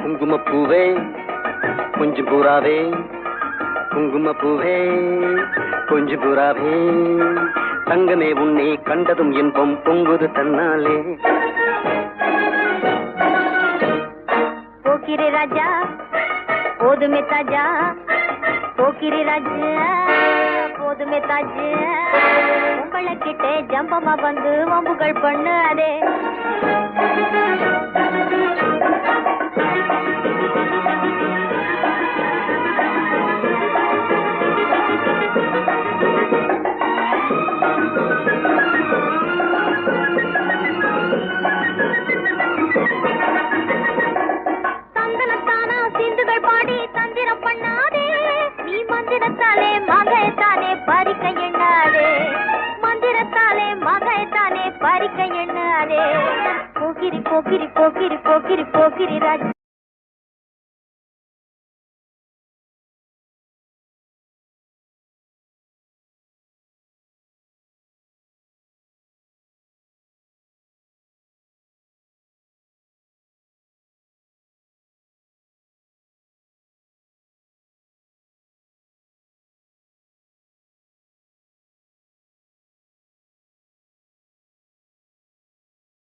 குங்குமப்பூவே கொஞ்சம் புறாவே, குங்குமப்பூவே கொஞ்சம் புறாவே, தங்கமே உன்னை கண்டதும் இன்பம் பொங்குது தன்னாலே. போக்கிரி ராஜா போதுமே தாஜா, போக்கிரி ராஜா போதுமே தாஜா, உங்களை கிட்டே ஜம்பமா வந்து வம்புகள் பண்ணாதே. தந்தனத்தானா சிந்துகள் பாடி தந்திரம் பண்ணாதே, நீ மந்திரத்தாலே மகைத்தானே பறிக்க எண்ணாதே, மந்திரத்தாலே மகைத்தானே பறிக்க எண்ணாதே. போக்கிரி போக்கிரி போக்கிரி போக்கிரி போக்கிரி ராஜா,